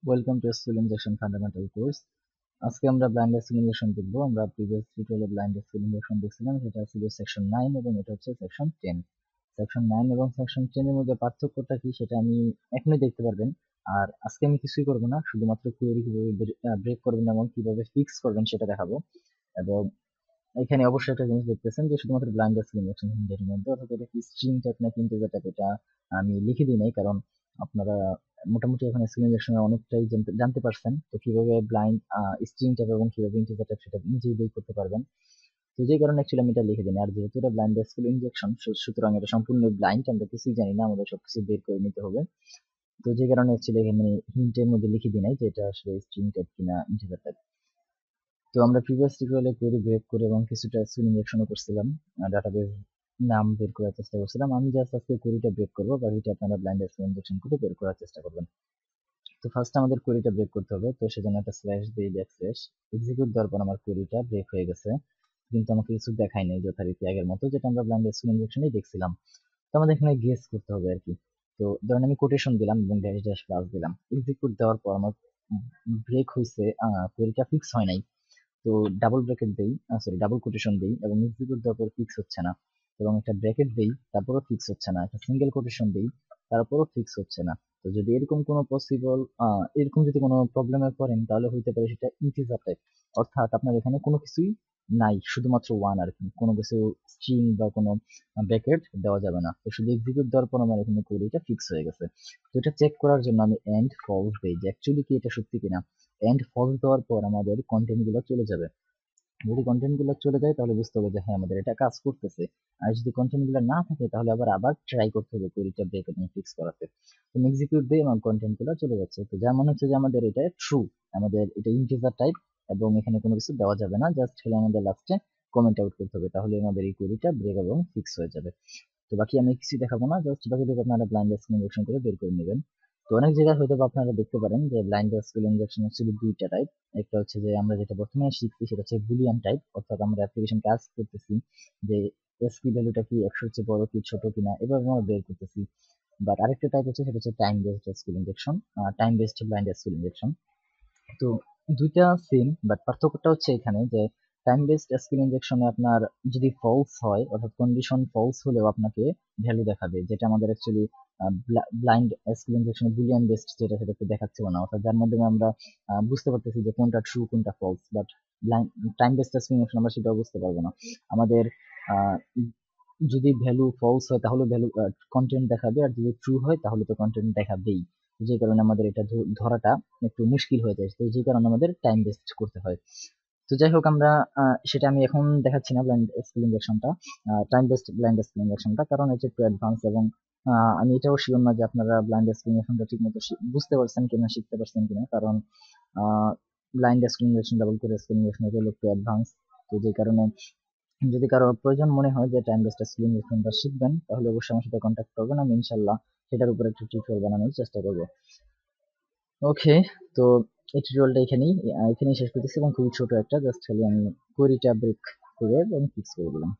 Welcome to school injection fundamental course. আজকে আমরা blind school injection দেখবো। আমরা প্রিভিয়াস টিউটোরিয়ালে ব্লাইন্ড স্কুল ইনজেকশন দেখছিলাম, সেটা ছিল সেকশন 9 এবং এটা হচ্ছে সেকশন 10। সেকশন 9 এবং সেকশন 10 এর মধ্যে পার্থক্যটা কি সেটা আমি এখনই দেখতে পারবেন। আর আজকে আমি কিছুই করবো না, শুধুমাত্র কোয়েরি কিভাবে ব্রেক করবেন এবং কিভাবে ফিক্স করবেন সেটা দেখাবো। এবং এখানে অবশ্যই একটা জিনিস দেখতেছেন যে শুধুমাত্র ব্লাইন্ড স্কুল ইনজেকশন হিন্টের মধ্যে, অর্থাৎ এটা কি স্ট্রিং টাইপ নাকি ইন্টিজার টাইপ এটা আমি লিখে দিই নাই, কারণ আপনারা মোটামুটি এখন স্কুল ইনজেকশনে অনেকটাই জানতে পারছেন। তো কিভাবে ব্লাইন্ড স্ট্রিং টাইপ এবং কিভাবে ইন্টিজার টাইপ সেটা নিজেই বের করতে পারবেন। তো যে কারণে অ্যাকচুয়ালি আমি এটা লিখে দিই। আর যেহেতু এটা ব্লাইন্ড স্কুল ইনজেকশন, সুতরাং এটা সম্পূর্ণ ব্লাইন্ড, আমরা কিছুই জানি না, আমাদের সবকিছু বের করে নিতে হবে। তো যে কারণে অ্যাকচুয়ালি এখানে হিন্টের মধ্যে লিখে দিই নাই যে এটা আসলে স্ট্রিং টাইপ কিনা ইন্টিজার টাইপ। তো আমরা প্রিভিয়াস টিউটোরিয়ালে কোয়েরি ব্রেক করে এবং কিছুটা স্কুল ইনজেকশনও করছিলাম, ডাটাবেস নাম বের করার চেষ্টা করছিলাম। আমি জাস্ট আজকে কোয়েরিটা ব্রেক করবো, বাকিটা আপনারা ব্লাইন্ড স্কুল ইনজেকশন করে বের করার চেষ্টা করবেন। তো ফার্স্ট আমাদের কোয়েরিটা ব্রেক করতে হবে, তো সেজন্য একটা স্ল্যাশ দিই, ব্যাকস্ল্যাশ। এক্সিকিউট দেওয়ার পর আমার কোয়েরিটা ব্রেক হয়ে গেছে, কিন্তু আমাকে কিছু দেখাই নাই যথারীতি আগের মতো, যেটা আমরা ব্লাইন্ড স্কুল ইনজেকশনেই দেখছিলাম। তো আমাদের এখানে গেস করতে হবে আর কি। তো ধরেন আমি কোটেশন দিলাম এবং ড্যাশ ড্যাশ প্লাস দিলাম, এক্সিকিউট দেওয়ার পর আমার ব্রেক হয়েছে, কোয়েরিটা ফিক্স হয় নাই। তো ডাবল ব্র্যাকেট দেই, সরি ডাবল কোটেশন দেই এবং এক্সিকিউট দেওয়ার পর ফিক্স হচ্ছে না, এবং একটা ব্র্যাকেট দেই তারপরও ফিক্স হচ্ছে না, একটা সিঙ্গেল কোটেশন দেই তারপরও ফিক্স হচ্ছে না। তো যদি এরকম কোনো এরকম যদি কোনো প্রবলেমে পড়েন, তাহলে হইতে পারে সেটা ইন্টিজার টাইপ, অর্থাৎ আপনার এখানে কোনো কিছুই নাই, শুধুমাত্র ওয়ান আর কি, কোনো কিছু স্ট্রিং বা কোনো ব্র্যাকেট দেওয়া যাবে না। তো শুধু এক্সিকিউট দেওয়ার পর আমার এখানে কোয়েরিটা ফিক্স হয়ে গেছে। তো এটা চেক করার জন্য আমি এন্ড ফলস দেই যে অ্যাকচুয়ালি কি এটা সত্যি কিনা। এন্ড ফলস দেওয়ার পর আমাদের কন্টেন্ট গুলো চলে যাবে। যদি কন্টেন্ট গুলো চলে যায় তাহলে বুঝতে হবে যে হ্যাঁ আমাদের এটা কাজ করতেছে। আর যদি কন্টেন্ট গুলো না থাকে তাহলে আবার ট্রাই করতে হবে কোয়েরিটা ব্রেক এবং ফিক্স করাতে। তো এক্সিকিউট দিয়ে আমার কন্টেন্ট গুলো চলে যাচ্ছে। তো যা মনে হচ্ছে যে আমাদের এটা ট্রু, আমাদের এটা ইন্টিজার টাইপ এবং এখানে কোনো কিছু দেওয়া যাবে না, জাস্ট খালি আমাদের লাস্টে কমেন্ট আউট করতে হবে, তাহলে আমাদের এই কোয়েরিটা ব্রেক এবং ফিক্স হয়ে যাবে। তো বাকি আমি কিছু দেখাবো না, জাস্ট বাকিটুকু আপনারা ব্লাইন্ড স্কুল ইনজেকশন করে বের করে নেবেন। তো অনেক জায়গায় হয়তো আপনারা দেখতে পারেন যে ব্লাইন্ড স্কুল ইনজেকশন অ্যাকচুয়ালি দুইটা টাইপ। একটা হচ্ছে যে আমরা যেটা বর্তমানে শিখছি সেটা হচ্ছে বুলিয়ান টাইপ, অর্থাৎ আমরা অ্যাপ্লিকেশন কাজ করতেছি যে এস কি ভ্যালুটা কি 100 চেয়ে বড় কি ছোট কিনা, এভাবে আমরা বের করতেছি। বাট আরেকটা টাইপ হচ্ছে সেটা হচ্ছে time based school injection, time based blind school injection. তো দুইটা সেম, বাট পার্থক্যটা হচ্ছে এখানে যে টাইম বেসড এসকিউএল ইনজেকশনে আপনার যদি ফলস হয়, অর্থাৎ কন্ডিশন ফলস হলেও আপনাকে ভ্যালু দেখাবে, যেটা আমাদের অ্যাকচুয়ালি ব্লাইন্ড এসকিউএল ইনজেকশনে বুলিয়ান বেসড যেটা সেটাতে দেখাচ্ছিল না, অর্থাৎ যার মাধ্যমে আমরা বুঝতে পারতেছি যে কোনটা ট্রু কোনটা false. But time based SQL injection আমরা সেটাও বুঝতে পারবো না। আমাদের আহ, যদি ভ্যালু ফলস হয় তাহলে ভ্যালু কন্টেন্ট দেখাবে, আর যদি ট্রু হয় তাহলে তো কন্টেন্ট দেখাবেই। যে কারণে আমাদের এটা ধরাটা একটু মুশকিল হয়ে যায়, তো যে কারণে আমাদের টাইম বেস্ট করতে হয়। তো যাই হোক, আমরা সেটা আমি এখন দেখাচ্ছি না ব্লাইন্ড স্কুল ইনজেকশনটা, টাইম বেস্ট ব্লাইন্ড স্কুল ইনজেকশনটা, কারণ এটা একটু অ্যাডভান্স এবং আমি এটাও শিওর না যে আপনারা ব্লাইন্ড স্কুল ইনজেকশনটা ঠিক মতো বুঝতে পারছেন কিনা, শিখতে পারছেন কিনা, কারণ ব্লাইন্ড স্কুল ইনজেকশন ডাবল করে স্কুল ইনজেকশন এটা একটু অ্যাডভান্স। তো যে কারণে যদি কারো প্রয়োজন মনে হয় যে টাইম বেসড স্কিল ইনভেস্টমেন্টটা শিখবেন, তাহলে অবশ্যই আমার সাথে কন্ট্যাক্ট করবেন, আমি ইনশাল্লাহ সেটার উপর একটা টিউটোরিয়াল বানানোর চেষ্টা করব। ওকে, তো এই টিউটোরিয়ালটা এখানেই শেষ করতেছি এবং খুবই ছোট একটা, জাস্ট খালি আমি কোয়েরিটা ব্রেক করে এবং ফিক্স করে দিলাম।